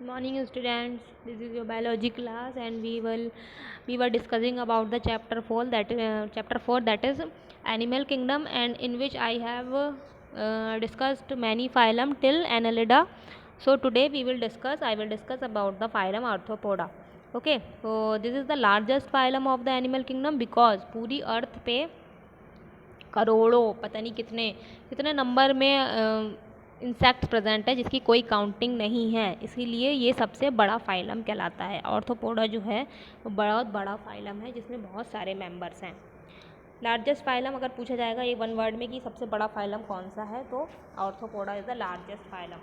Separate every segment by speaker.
Speaker 1: Morning students, this is your biology class and we were discussing about the chapter 4, that is animal kingdom, and in which I have discussed many phylum till Annelida. So today I will discuss about the phylum Arthropoda. Okay, so this is the largest phylum of the animal kingdom because पूरी अर्थ पे करोड़ों पता नहीं कितने कितने number में insect present है जिसकी कोई काउंटिंग नहीं है, इसीलिए ये सबसे बड़ा फाइलम कहलाता है। ऑर्थोपोडा जो है वो बहुत बड़ा फाइलम है जिसमें बहुत सारे मेंबर्स हैं। लार्जेस्ट फाइलम अगर पूछा जाएगा ये वन वर्ड में कि सबसे बड़ा फाइलम कौन सा है, तो arthropoda is the largest phylum,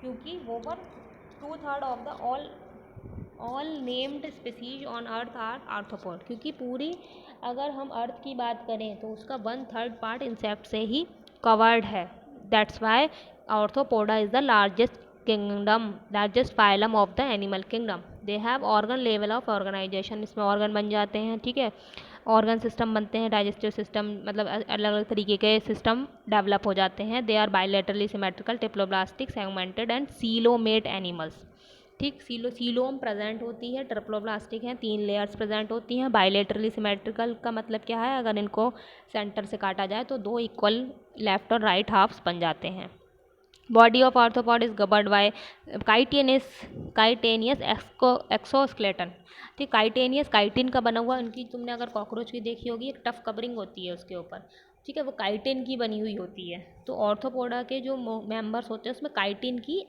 Speaker 1: क्योंकि over 2/3 of the all named species on earth are arthropod, क्योंकि पूरी अगर हम अर्थ की बात करें तो उसका 1/3 पार्ट इंसेक्ट से ही कवर्ड है। That's why Arthropoda is the largest phylum of the animal kingdom. They have organ level of organisation, इसमें ऑर्गन बन जाते हैं, ठीक है, ऑर्गन सिस्टम बनते हैं, डाइजेस्टिव सिस्टम, मतलब अलग अलग तरीके के सिस्टम डेवलप हो जाते हैं। They are bilaterally symmetrical, triploblastic, segmented and coelomate animals. ठीक, सीलोम प्रेजेंट होती है, ट्रिप्लोब्लास्टिक हैं, 3 लेयर्स प्रेजेंट होती हैं। बायलेटरली सिमेट्रिकल का मतलब क्या है, अगर इनको सेंटर से काटा जाए तो 2 इक्वल लेफ्ट और राइट हाफ्स बन जाते हैं। Body of arthropod is governed bye chitinous exoskeleton. ठीक, काइटिन का बना हुआ, उनकी तुमने अगर कॉकरोच की देखी होगी एक टफ कवरिंग होती है उसके ऊपर, ठीक है, वो काइटिन की बनी हुई होती है। तो ऑर्थोपोडा के जो मेंबर्स होते हैं उसमें काइटिन की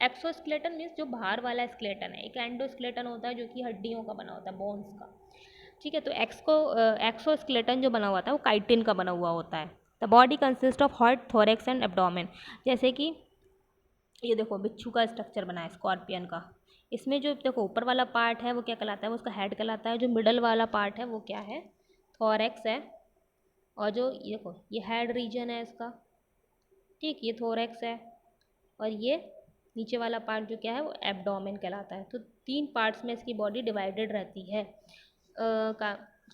Speaker 1: एक्सोस्केलेटन मीन्स जो बाहर वाला स्केलेटन है, एक एंडोस्केलेटन होता है जो कि हड्डियों का बना होता है, बोन्स का, ठीक है। तो एक्सोस्केलेटन जो बना हुआ था वो काइटिन का बना हुआ होता है। The body consist of heart, thorax and abdomen. जैसे कि ये देखो बिच्छू का स्ट्रक्चर बना है स्कॉर्पियन का, इसमें जो देखो ऊपर वाला पार्ट है वो क्या कहलाता है, वो उसका हेड कहलाता है। जो मिडल वाला पार्ट है वो क्या है, थोरेक्स है, और जो ये देखो ये हेड रीजन है इसका, ठीक, ये थोरेक्स है, और ये नीचे वाला पार्ट जो क्या है वो एब्डोमेन कहलाता है। तो 3 पार्ट्स में इसकी बॉडी डिवाइडेड रहती है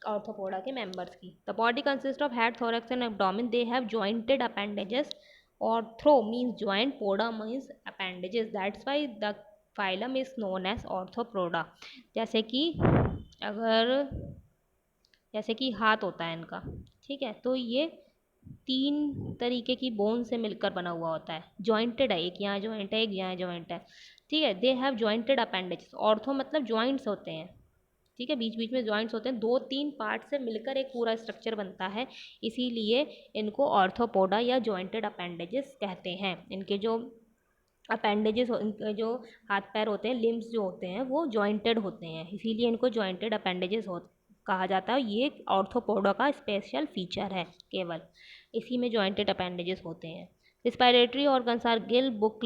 Speaker 1: ऑर्थोपोडा के मेंबर्स की। The body consist of head, thorax and abdomen. They have jointed appendages. Arthro means joint, poda means appendages, that's why the phylum is known as arthropoda. जैसे कि अगर जैसे कि हाथ होता है इनका, ठीक है, तो ये 3 तरीके की बोन से मिलकर बना हुआ होता है, जॉइंटेड है, एक यहाँ जॉइंट है, एक यहाँ जॉइंट है, ठीक है। दे हैव जॉइंटेड अपेंडेजेस। ऑर्थो मतलब जॉइंट्स होते हैं, ठीक है, बीच बीच में जॉइंट्स होते हैं, 2-3 पार्ट से मिलकर एक पूरा स्ट्रक्चर बनता है, इसीलिए इनको ऑर्थोपोडा या जॉइंटेड अपेंडेजेस कहते हैं। इनके जो अपेंडेजेस, इनके जो हाथ पैर होते हैं, लिम्स जो होते हैं वो जॉइंटेड होते हैं, इसीलिए इनको जॉइंटेड अपेंडेजेस कहा जाता है। ये ऑर्थोपोडा का स्पेशल फीचर है, केवल इसी में जॉइंटेड अपेंडेजेस होते हैं। Respiratory organs are book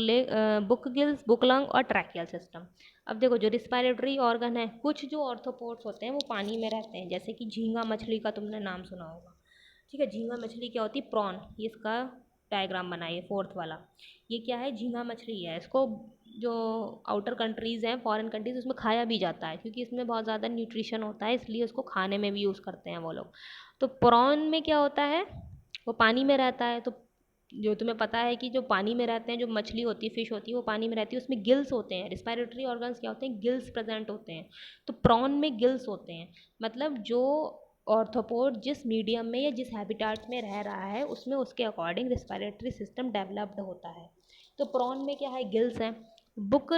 Speaker 1: gills, book lung और ट्रैकियल सिस्टम। अब देखो जो रिस्पायरेटरी ऑर्गन है, कुछ जो ऑर्थोपोड्स होते हैं वो पानी में रहते हैं, जैसे कि झींगा मछली का तुमने नाम सुना होगा, ठीक है। झींगा मछली क्या होती है, प्रॉन, ये इसका डायग्राम बनाइए 4th वाला। ये क्या है, झींगा मछली है। इसको जो आउटर कंट्रीज़ हैं, फॉरेन कंट्रीज़, उसमें खाया भी जाता है क्योंकि इसमें बहुत ज़्यादा न्यूट्रिशन होता है, इसलिए उसको खाने में भी यूज़ करते हैं वो लोग। तो प्रॉन में क्या होता है, वो पानी में रहता है। तो जो तुम्हें पता है कि जो पानी में रहते हैं, जो मछली होती है, फिश होती है, वो पानी में रहती है, उसमें गिल्स होते हैं। रिस्पायरेटरी ऑर्गन्स क्या होते हैं, गिल्स प्रेजेंट होते हैं। तो प्रॉन में गिल्स होते हैं, मतलब जो ऑर्थोपोड जिस मीडियम में या जिस हैबिटाट में रह रहा है उसमें उसके अकॉर्डिंग रिस्पायरेटरी सिस्टम डेवलप्ड होता है। तो प्रॉन में क्या है, गिल्स हैं। बुक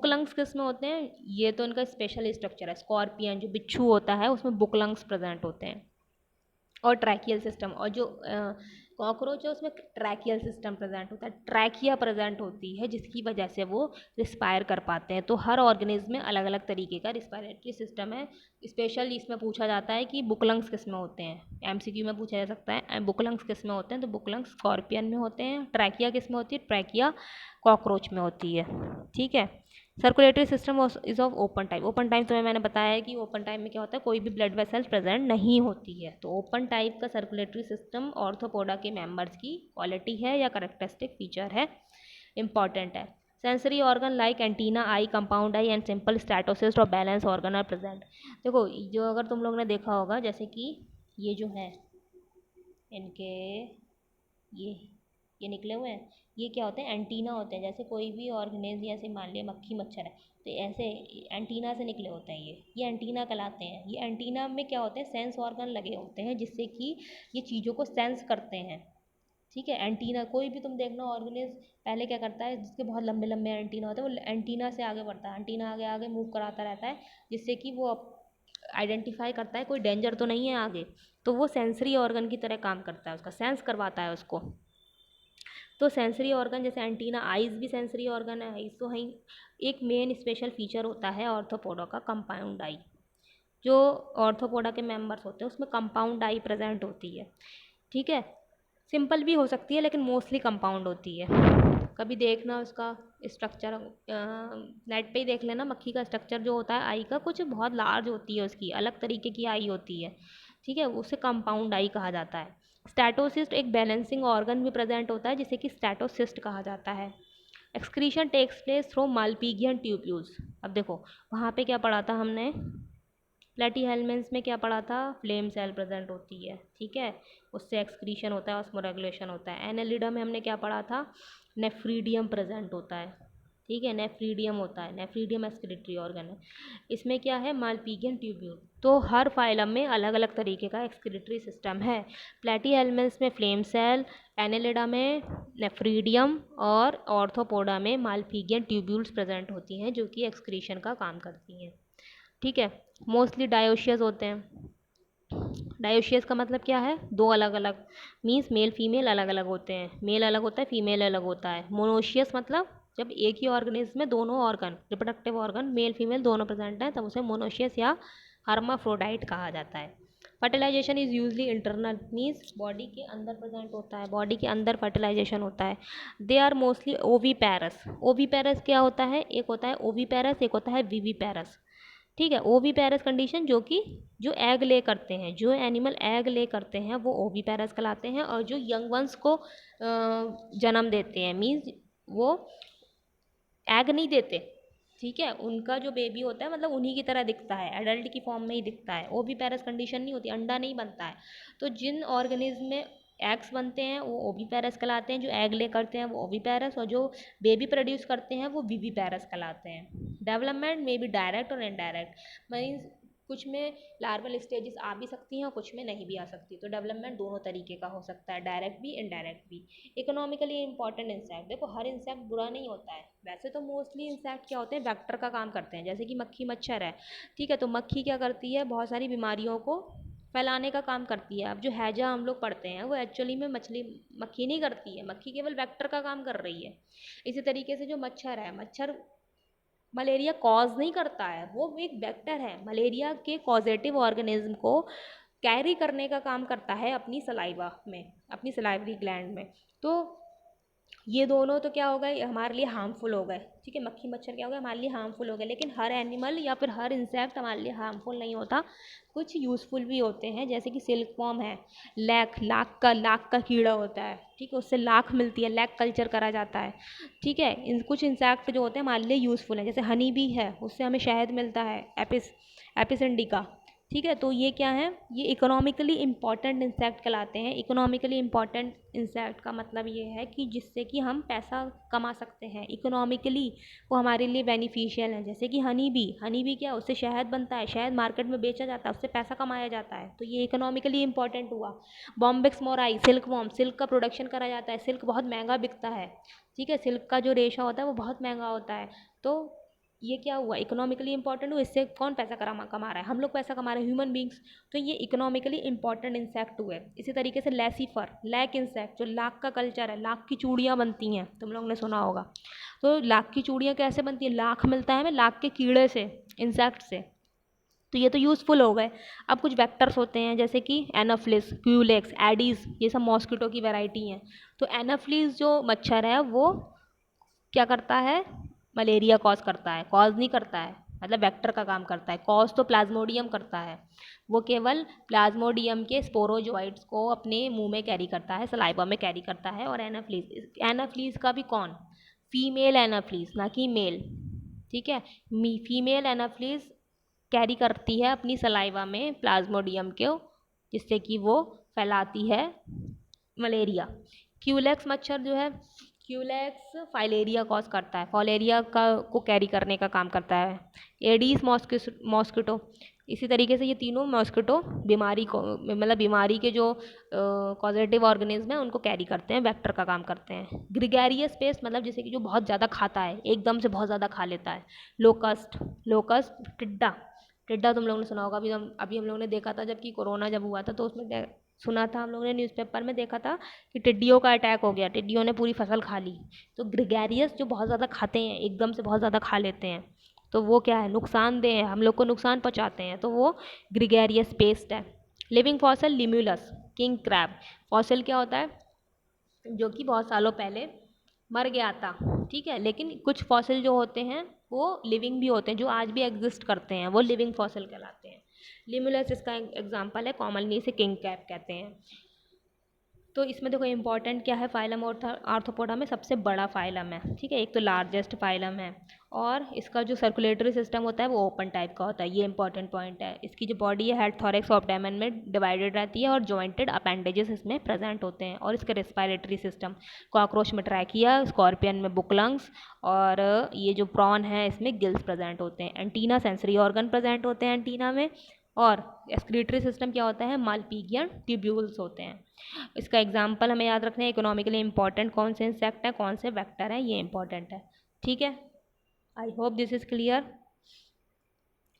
Speaker 1: लंग्स किस में होते हैं, ये तो इनका स्पेशल स्ट्रक्चर है। स्कॉर्पियन जो बिच्छू होता है उसमें बुक लंग्स प्रेजेंट होते हैं, और ट्रैकियल सिस्टम, और जो कॉकरोच है उसमें ट्रैकियल सिस्टम प्रेजेंट होता है, ट्रैकिया प्रेजेंट होती है, जिसकी वजह से वो रिस्पायर कर पाते हैं। तो हर ऑर्गेनिज्म में अलग अलग तरीके का रिस्पायरेटरी सिस्टम है। स्पेशल इसमें पूछा जाता है कि बुक लंग्स किस में होते हैं, एमसीक्यू में पूछा जा सकता है बुक लंग्स किस में होते हैं, तो बुक लंग्स स्कॉर्पियन में होते हैं। ट्रैकिया किस में होती है, ट्रैकिया कॉकरोच में होती है, ठीक है। Circulatory system is of open type. Open type तुम्हें मैंने बताया है कि ओपन टाइप में क्या होता है, कोई भी ब्लड वेसल्स प्रेजेंट नहीं होती है। तो ओपन टाइप का सर्कुलेटरी सिस्टम ऑर्थोपोडा के मेंबर्स की क्वालिटी है या करेक्टरिस्टिक फीचर है, इंपॉर्टेंट है। Sensory organ like antenna, I, compound I and simple statocyst और बैलेंस ऑर्गन आर प्रेजेंट। देखो जो अगर तुम लोग ने देखा होगा, जैसे कि ये जो है इनके ये ये निकले हुए हैं, ये क्या होते हैं, एंटीना होते हैं। जैसे कोई भी ऑर्गेनिज्म, जैसे मान लिया मक्खी मच्छर है, तो ऐसे एंटीना से निकले होते हैं ये एंटीना कहलाते हैं। ये एंटीना में क्या होते हैं, सेंस ऑर्गन लगे होते हैं, जिससे कि ये चीज़ों को सेंस करते हैं। ठीक है, एंटीना कोई भी तुम देखना ऑर्गेनिज्म पहले क्या करता है, जिसके बहुत लंबे लंबे एंटीना होते हैं, वो एंटीना से आगे बढ़ता है, एंटीना आगे आगे मूव कराता रहता है, जिससे कि वो आइडेंटिफाई करता है कोई डेंजर तो नहीं है आगे। तो वो सेंसरी ऑर्गन की तरह काम करता है, उसका सेंस करवाता है उसको। तो सेंसरी ऑर्गन जैसे एंटीना, आइज़ भी सेंसरी ऑर्गन है। आइज़ तो है एक मेन स्पेशल फीचर होता है ऑर्थोपोडा का, कंपाउंड आई। जो ऑर्थोपोडा के मेंबर्स होते हैं उसमें कंपाउंड आई प्रेजेंट होती है। ठीक है, सिंपल भी हो सकती है लेकिन मोस्टली कंपाउंड होती है। कभी देखना उसका स्ट्रक्चर, नेट पे ही देख लेना, मक्खी का स्ट्रक्चर जो होता है आई का, कुछ बहुत लार्ज होती है, उसकी अलग तरीके की आई होती है। ठीक है, उसे कंपाउंड आई कहा जाता है। स्टैटोसिस्ट एक बैलेंसिंग ऑर्गन भी प्रेजेंट होता है, जिसे कि स्टैटोसिस्ट कहा जाता है। Excretion takes place through Malpighian tubules. अब देखो वहाँ पे क्या पढ़ा था हमने, प्लेटीहेल्मिन्थ में क्या पढ़ा था, फ्लेम सेल प्रेजेंट होती है। ठीक है, उससे एक्सक्रीशन होता है, ऑस्मोरेगुलेशन होता है। एनेलिडा में हमने क्या पढ़ा था, नेफ्रीडियम प्रेजेंट होता है। ठीक है, नेफ्रीडियम होता है, नेफ्रीडियम एक्सक्रीटरी ऑर्गन है। इसमें क्या है, मालपीगियन ट्यूब्यूल। तो हर फाइलम में अलग अलग तरीके का एक्सक्रीटरी सिस्टम है। प्लेटीहेल्मिन्थ में फ्लेम सेल, एनेलिडा में नेफ्रीडियम और ऑर्थोपोडा में मालपीगियन ट्यूब्यूल्स प्रेजेंट होती हैं, जो कि एक्सक्रीशन का काम करती हैं। ठीक है, मोस्टली डायोशियस होते हैं। डायोशियस का मतलब क्या है, दो अलग अलग, मीन्स मेल फीमेल अलग अलग होते हैं, मेल अलग होता है, फीमेल अलग होता है। मोनोशियस मतलब जब एक ही ऑर्गेनिज्म में दोनों organ, reproductive organ male female दोनों प्रेजेंट हैं, तब उसे मोनोशियस या हर्माफ्रोडाइट कहा जाता है। Fertilisation is usually internal, means body के अंदर प्रेजेंट होता है, बॉडी के अंदर फर्टिलाइजेशन होता है। They are mostly ओवीपैरस। ओवीपैरस क्या होता है, एक होता है ओवीपैरस, एक होता है विवीपैरस। ठीक है, ओवीपैरस कंडीशन जो कि जो एग ले करते हैं, जो एनिमल एग ले करते हैं वो ओवीपैरस कहलाते हैं, और जो यंग वंस को जन्म देते हैं, मीन्स वो एग नहीं देते। ठीक है, उनका जो बेबी होता है मतलब उन्हीं की तरह दिखता है, एडल्ट की फॉर्म में ही दिखता है, ओवीपैरस कंडीशन नहीं होती, अंडा नहीं बनता है। तो जिन ऑर्गेनिज्म में एग्स बनते हैं वो ओवीपैरस कहलाते हैं, जो एग ले करते हैं वो ओवीपैरस, और जो बेबी प्रोड्यूस करते हैं वो विवीपैरस कहलाते हैं। डेवलपमेंट में भी डायरेक्ट और इनडायरेक्ट, मीन्स कुछ में लार्वल स्टेजेस आ भी सकती हैं और कुछ में नहीं भी आ सकती। तो डेवलपमेंट दोनों तरीके का हो सकता है, डायरेक्ट भी इनडायरेक्ट भी। इकोनॉमिकली इंपॉर्टेंट इंसेक्ट, देखो हर इंसेक्ट बुरा नहीं होता है, वैसे तो मोस्टली इंसेक्ट क्या होते हैं, वेक्टर का काम करते हैं। जैसे कि मक्खी मच्छर है, ठीक है, तो मक्खी क्या करती है, बहुत सारी बीमारियों को फैलाने का काम करती है। अब जो हैजा हम लोग पढ़ते हैं वो एक्चुअली में मक्खी नहीं करती है, मक्खी केवल वेक्टर का काम कर रही है। इसी तरीके से जो मच्छर है, मच्छर मलेरिया कॉज नहीं करता है, वो एक वेक्टर है, मलेरिया के कॉजेटिव ऑर्गेनिज्म को कैरी करने का काम करता है अपनी सलाइवा में, अपनी सलाइवरी ग्लैंड में। तो ये दोनों तो क्या हो गए, हमारे लिए हार्मफुल हो गए। ठीक है, मक्खी मच्छर क्या हो गया, हमारे लिए हार्मफुल हो गए, लेकिन हर एनिमल या फिर हर इंसेक्ट हमारे लिए हार्मफुल नहीं होता, कुछ यूज़फुल भी होते हैं। जैसे कि सिल्क वॉर्म है, लाख का कीड़ा होता है, ठीक है, उससे लाख मिलती है, लैक कल्चर करा जाता है। ठीक है, कुछ इंसेक्ट जो होते हैं हमारे लिए यूज़फुल हैं, जैसे हनी बी है, उससे हमें शहद मिलता है, एपिस इंडिका। ठीक है, तो ये क्या है, ये इकोनॉमिकली इम्पॉर्टेंट इंसेक्ट कहलाते हैं। इकोनॉमिकली इम्पॉर्टेंट इंसेक्ट का मतलब ये है कि जिससे कि हम पैसा कमा सकते हैं, इकोनॉमिकली वो हमारे लिए बेनिफिशियल है। जैसे कि हनी बी क्या, उससे शहद बनता है, शहद मार्केट में बेचा जाता है, उससे पैसा कमाया जाता है, तो ये इकोनॉमिकली इम्पॉर्टेंट हुआ। Bombyx mori, silk worm, silk का प्रोडक्शन करा जाता है, सिल्क बहुत महंगा बिकता है। ठीक है, सिल्क का जो रेशा होता है वो बहुत महंगा होता है। तो ये क्या हुआ, इकोनॉमिकली इंपॉर्टेंट हुआ, इससे कौन पैसा कमा रहा है, हम लोग पैसा कमा रहे हैं, ह्यूमन बींग्स। तो ये इकोनॉमिकली इंपॉर्टेंट इंसेक्ट हुए। इसी तरीके से लेसिफर, लैक इंसेक्ट, जो लाख का कल्चर है, लाख की चूड़ियाँ बनती हैं, तुम लोग ने सुना होगा। तो लाख की चूड़ियाँ कैसे बनती हैं, लाख मिलता है हमें लाख के कीड़े से, इंसेक्ट से। तो ये तो यूज़फुल हो गए। अब कुछ वेक्टर्स होते हैं, जैसे कि एनाफ्लिस, क्यूलेक्स, एडीज, ये सब मॉस्किटो की वैरायटी हैं। तो एनाफ्लिस जो मच्छर है वो क्या करता है, मलेरिया कॉज करता है, कॉज नहीं करता है, मतलब वेक्टर का काम करता है। कॉज तो प्लाज्मोडियम करता है, वो केवल प्लाज्मोडियम के स्पोरोजोइट्स को अपने मुंह में कैरी करता है, सलाइवा में कैरी करता है। और एनाफ्लीज का भी कौन, फीमेल एनाफ्लीज, ना कि मेल। ठीक है, फीमेल एनाफ्लीज कैरी करती है अपनी सलाइवा में प्लाज्मोडियम को, जिससे कि वो फैलाती है मलेरिया। क्यूलेक्स मच्छर जो है, क्यूलेक्स फाइलेरिया कॉज करता है, फाइलेरिया का को कैरी करने का काम करता है। एडीज मॉस्किटो, इसी तरीके से ये तीनों मॉस्किटो बीमारी को मतलब बीमारी के जो कॉजेटिव ऑर्गेनिज्म है उनको कैरी करते हैं, वेक्टर का काम करते हैं। ग्रिगेरियस पेस्ट मतलब जैसे कि जो बहुत ज़्यादा खाता है, एकदम से बहुत ज़्यादा खा लेता है। लोकस्ट, लोकस्ट टिड्डा, टिड्डा तुम लोगों ने सुना होगा। अभी हम लोगों ने देखा था जबकि कोरोना जब हुआ था तो उसमें सुना था, हम लोगों ने न्यूज़पेपर में देखा था कि टिड्डियों का अटैक हो गया, टिड्डियों ने पूरी फसल खा ली। तो ग्रिगेरियस जो बहुत ज़्यादा खाते हैं, एकदम से बहुत ज़्यादा खा लेते हैं, तो वो क्या है, नुकसानदेह है, हम लोग को नुकसान पहुंचाते हैं, तो वो ग्रिगेरियस पेस्ट है। Living fossil Limulus, king crab. Fossil क्या होता है, जो कि बहुत सालों पहले मर गया था, ठीक है, लेकिन कुछ फॉसिल जो होते हैं वो लिविंग भी होते हैं, जो आज भी एग्जिस्ट करते हैं, वो लिविंग फॉसिल कहलाते हैं। लिमुलस इसका एग्जांपल है, कॉमनली इसे किंग क्रैब कहते हैं। तो इसमें देखो इंपॉर्टेंट क्या है, फाइलम और आर्थ्रोपोडा में सबसे बड़ा फाइलम है, ठीक है, एक तो लार्जेस्ट फाइलम है, और इसका जो सर्कुलेटरी सिस्टम होता है वो ओपन टाइप का होता है, ये इंपॉर्टेंट पॉइंट है। इसकी जो बॉडी है हेड थॉरैक्स और एब्डोमेन में डिवाइडेड रहती है, और जॉइंटेड अपेंडेजेस इसमें प्रेजेंट होते हैं। और इसके रेस्पिरेटरी सिस्टम, कॉकरोच में ट्रैकिया, स्कॉर्पियन में बुक लंग्स, और ये जो प्रॉन है इसमें गिल्स प्रेजेंट होते हैं। एंटीना सेंसरी ऑर्गन प्रेजेंट होते हैं एंटीना में, और एक्सक्रीटरी सिस्टम क्या होता है, मालपीगियन ट्यूब्यूल्स होते हैं। इसका एग्जाम्पल हमें याद रखना है, इकोनॉमिकली इंपॉर्टेंट कौन से इंसेक्ट है, कौन से वेक्टर है, ये इंपॉर्टेंट है, ठीक है। आई होप दिस इज क्लियर।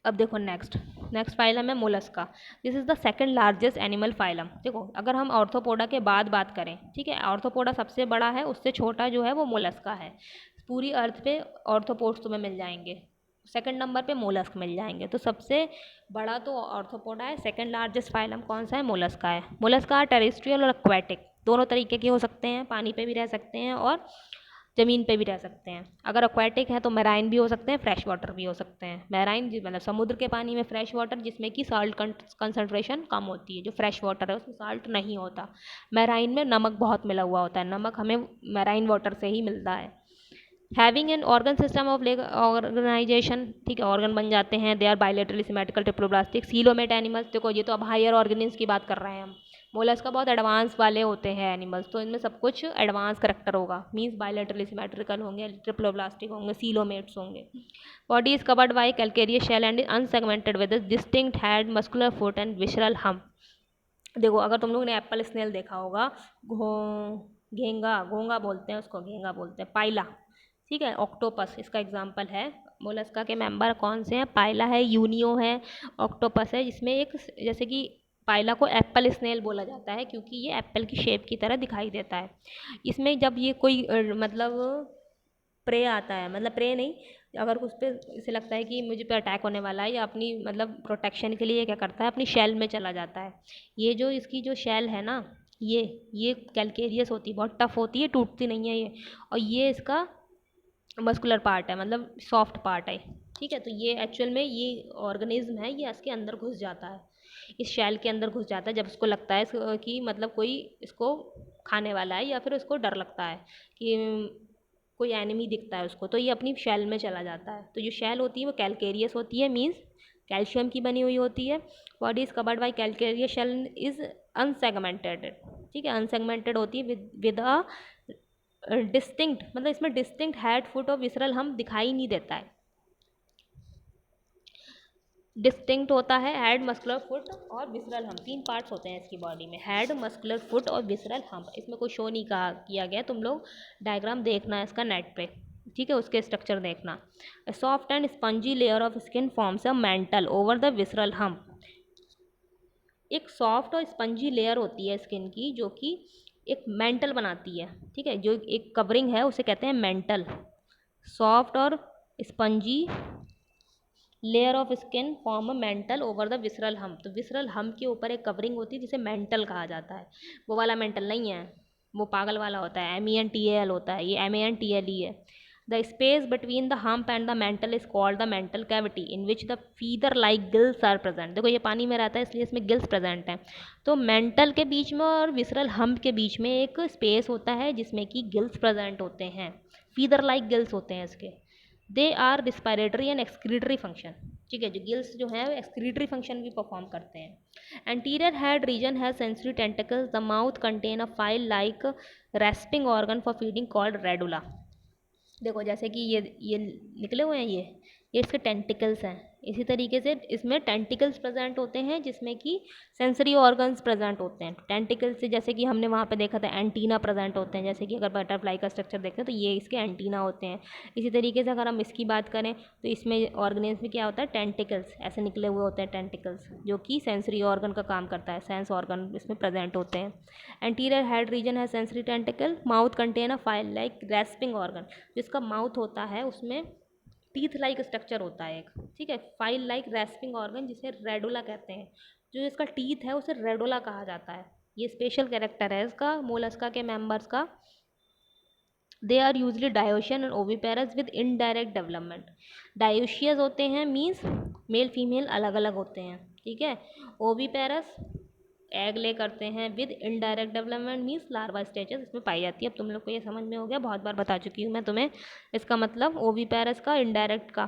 Speaker 1: अब देखो नेक्स्ट नेक्स्ट फाइलम है Mollusca. This is the second largest animal phylum. देखो अगर हम ऑर्थोपोडा के बाद बात करें, ठीक है, ऑर्थोपोडा सबसे बड़ा है, उससे छोटा जो है वो मोलस्का है। पूरी अर्थ पे ऑर्थोपोड्स तुम्हें मिल जाएंगे, सेकंड नंबर पे मोलस्क मिल जाएंगे। तो सबसे बड़ा तो ऑर्थोपोडा है, सेकंड लार्जेस्ट फाइलम कौन सा है, मोलस्का है। मोलस्का टेरेस्ट्रियल और एक्वेटिक दोनों तरीके के हो सकते हैं, पानी पे भी रह सकते हैं और ज़मीन पे भी रह सकते हैं। अगर एक्वेटिक है तो मैराइन भी हो सकते हैं, फ्रेश वाटर भी हो सकते हैं। मैराइन मतलब समुद्र के पानी में, फ्रेश वाटर जिसमें कि साल्ट कंसनट्रेशन कम होती है, जो फ्रेश वाटर है उसमें साल्ट नहीं होता। मैराइन में नमक बहुत मिला हुआ होता है, नमक हमें मैराइन वाटर से ही मिलता है। Having an organ system of level organisation, ठीक है, ऑर्गन बन जाते हैं। They are bilaterally symmetrical triploblastic coelomate animals. देखो ये तो अब हायर ऑर्गेनिज्म की बात कर रहे हैं हम, मोलस्का बहुत एडवांस वाले होते हैं एनिमल्स, तो इनमें सब कुछ एडवांस करेक्टर होगा, मीन्स बायोलेटरली सिमेट्रिकल होंगे, ट्रिप्लोब्लास्टिक होंगे, सीलोमेट्स होंगे। Body is covered by calcareous shell and unsegmented with distinct head, muscular foot and visceral hump. देखो अगर तुम लोगों ने एप्पल स्नेल देखा होगा, घेंगा, घोंगा बोलते हैं उसको, घेंगा बोलते हैं। पाइला, ठीक है, ऑक्टोपस इसका एग्जाम्पल है। मोलस्का के मेंबर कौन से हैं, पाइला है, यूनियो है, ऑक्टोपस है, जिसमें एक जैसे कि पाइला को एप्पल स्नेल बोला जाता है क्योंकि ये एप्पल की शेप की तरह दिखाई देता है। इसमें जब ये कोई मतलब प्रे आता है, मतलब प्रे नहीं, अगर उस पर इसे लगता है कि मुझे पे अटैक होने वाला है, या अपनी मतलब प्रोटेक्शन के लिए क्या करता है, अपनी शेल में चला जाता है। ये जो इसकी जो शेल है ना, ये कैल्केरियस होती है, बहुत टफ होती है, टूटती नहीं है ये, और ये इसका मस्कुलर पार्ट है, मतलब सॉफ्ट पार्ट है, ठीक है। तो ये एक्चुअल में ये ऑर्गेनिज्म है, ये इसके अंदर घुस जाता है, इस शैल के अंदर घुस जाता है जब उसको लगता है कि मतलब कोई इसको खाने वाला है, या फिर उसको डर लगता है कि कोई एनिमी दिखता है उसको, तो ये अपनी शैल में चला जाता है। तो जो शैल होती है वो कैल्केरियस होती है, मीन्स कैल्शियम की बनी हुई होती है। Body is covered by calcareous shell is unsegmented, ठीक है, अनसेगमेंटेड होती है विद अ डिस्टिंक्ट, मतलब इसमें डिस्टिंक्ट हेड, फुट और विसरल हम दिखाई नहीं देता है। डिस्टिंक्ट होता है हेड, मस्कुलर फुट और विसरल हम, तीन पार्ट्स होते हैं इसकी बॉडी में, हेड, मस्कुलर फुट और विसरल हम। इसमें कोई शो नहीं किया गया, तुम लोग डायग्राम देखना है इसका नेट पे, ठीक है, उसके स्ट्रक्चर देखना। Soft and spongy layer of skin forms a mental over the visceral हम। एक सॉफ्ट और स्पंजी लेयर होती है स्किन की जो कि एक मेंटल बनाती है, ठीक है, जो एक कवरिंग है उसे कहते हैं मेंटल। सॉफ्ट और spongy layer of skin form a mental over the visceral हम। तो विसरल हम के ऊपर एक कवरिंग होती है जिसे मेंटल कहा जाता है। वो वाला मेंटल नहीं है, वो पागल वाला होता है, MENTAL होता है, ये MANTLE है। The space between the hump and the mantle is called the mantle cavity in which the feather like gills are present. देखो ये पानी में रहता है इसलिए इसमें गिल्स प्रेजेंट हैं। तो मेंटल के बीच में और विसरल हम्प के बीच में एक स्पेस होता है जिसमें कि गिल्स प्रेजेंट होते हैं, फीदर लाइक गिल्स होते हैं इसके। They are respiratory and excretory function. ठीक है, जो गिल्स जो है एक्सक्रीटरी फंक्शन भी परफॉर्म करते हैं। Anterior head region has sensory tentacles, the mouth contain a file like respiring organ for feeding called radula. देखो जैसे कि ये निकले हुए हैं, ये इसके टेंटिकल्स हैं। इसी तरीके से इसमें टेंटिकल्स प्रेजेंट होते हैं जिसमें कि सेंसरी ऑर्गन्स प्रेजेंट होते हैं। टेंटिकल्स से जैसे कि हमने वहाँ पे देखा था एंटीना प्रेजेंट होते हैं, जैसे कि अगर बटरफ्लाई का स्ट्रक्चर देखते हैं तो ये इसके एंटीना होते हैं। इसी तरीके से अगर हम इसकी बात करें तो इसमें ऑर्गेनिज्म में क्या होता है, टेंटिकल्स ऐसे निकले हुए होते हैं, टेंटिकल्स जो कि सेंसरी ऑर्गन का काम करता है, सेंस ऑर्गन इसमें प्रेजेंट होते हैं। एंटीरियर हेड रीजन है sensory tentacle, mouth contain a file like grasping organ. जिसका माउथ होता है उसमें टीथ लाइक स्ट्रक्चर होता है एक, ठीक है, फाइल लाइक रेस्पिंग ऑर्गन जिसे रेडुला कहते हैं। जो इसका टीथ है उसे रेडुला कहा जाता है। ये स्पेशल कैरेक्टर है इसका मोलस्का के मेंबर्स का। They are usually dioecious and oviparous with indirect development. Dioecious होते हैं मीन्स मेल फीमेल अलग अलग होते हैं, ठीक है। ओविपेरस एग ले करते हैं, with indirect development means larva stages इसमें पाई जाती है। अब तुम लोग को ये समझ में हो गया, बहुत बार बता चुकी हूँ मैं तुम्हें इसका मतलब ओविपेरस का, इनडायरेक्ट का।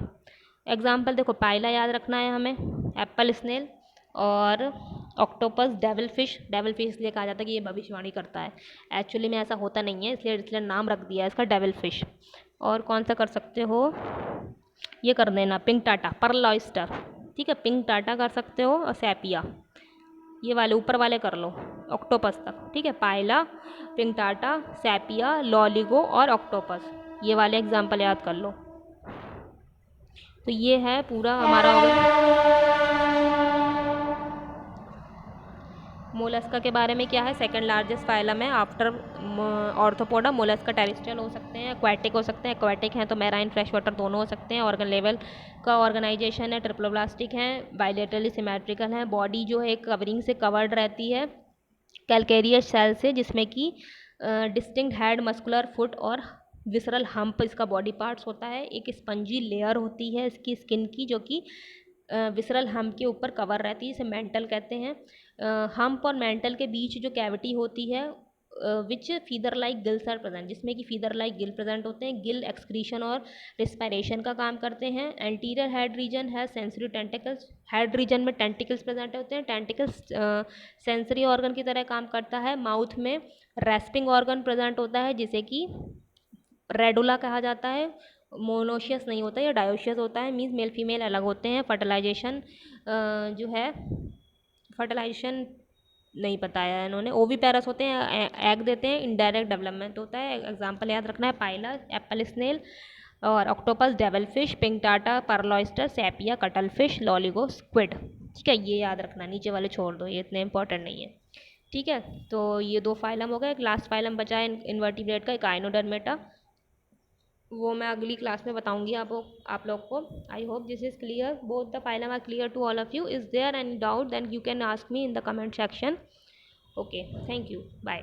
Speaker 1: एग्जाम्पल देखो, पाइला याद रखना है हमें, एप्पल स्नेल और octopus, devil fish. Devil fish इसलिए कहा जाता है कि ये भविष्यवाणी करता है, एक्चुअली में ऐसा होता नहीं है, इसलिए नाम रख दिया है इसका डेविल फिश। और कौन सा कर सकते हो, ये कर देना पिंक टाटा, पर्ल ऑयस्टर, ठीक है, पिंक टाटा कर सकते हो, और सैपिया, ये वाले ऊपर वाले कर लो ऑक्टोपस तक, ठीक है। पाइला, पिंक टाटा, सैपिया, लॉलिगो और ऑक्टोपस, ये वाले एग्जाम्पल याद कर लो। तो ये है पूरा हमारा मोलस्का के बारे में क्या है। सेकंड लार्जेस्ट फाइलम है आफ्टर ऑर्थोपोडा। मोलस्का टेरेस्ट्रियल हो सकते हैं, एक्वाटिक हो सकते हैं, एक्वाटिक हैं तो मैराइन फ्रेश वाटर दोनों हो सकते हैं। ऑर्गन लेवल का ऑर्गेनाइजेशन है, ट्रिप्लोब्लास्टिक है, बायलेटरली सिमेट्रिकल है। बॉडी जो है कवरिंग से कवर्ड रहती है कैलकेरियस सेल से, जिसमें कि डिस्टिंक्ट हेड, मस्कुलर फुट और विसरल हम्प इसका बॉडी पार्ट्स होता है। एक स्पंजी लेयर होती है इसकी स्किन की जो कि विसरल हम्प के ऊपर कवर रहती है, इसे मेंटल कहते हैं। हम्प और मेंटल के बीच जो कैविटी होती है which feather like gills are present, जिसमें कि फीदर लाइक गिल प्रेजेंट होते हैं। गिल एक्सक्रीशन और रिस्पायरेशन का काम करते हैं। एंटीरियर हेड रीजन है सेंसरी टेंटिकल्स, हेड रीजन में टेंटिकल्स प्रेजेंट होते हैं। टेंटिकल्स सेंसरी ऑर्गन की तरह काम करता है। माउथ में रेस्पिंग ऑर्गन प्रेजेंट होता है जिसे कि रेडुला कहा जाता है। मोनोशियस नहीं होता, या डायोशियस होता है, मीन्स मेल फीमेल अलग होते हैं। फर्टिलाइजेशन जो है, फर्टिलाइजेशन नहीं बताया है इन्होंने। ओवीपेरस होते हैं, एग देते हैं, इनडायरेक्ट डेवलपमेंट होता है। एग्जाम्पल याद रखना है, पाइला, एप्पल स्नेल और octopus, devil fish, pinctada, pearl oyster, sepia, cuttlefish, लॉलिगो, squid, ठीक है। ये याद रखना, नीचे वाले छोड़ दो, ये इतने इंपॉर्टेंट नहीं है, ठीक है। तो ये दो फाइलम हो गए। एक लास्ट फाइलम बचा है इन्वर्टिब्रेट का, इकाइनोडर्मेटा, वो मैं अगली क्लास में बताऊंगी आप लोग को। I hope this is clear, both the phylum are clear to all of you. Is there any doubt then you can ask me in the comment section. Okay, thank you, bye.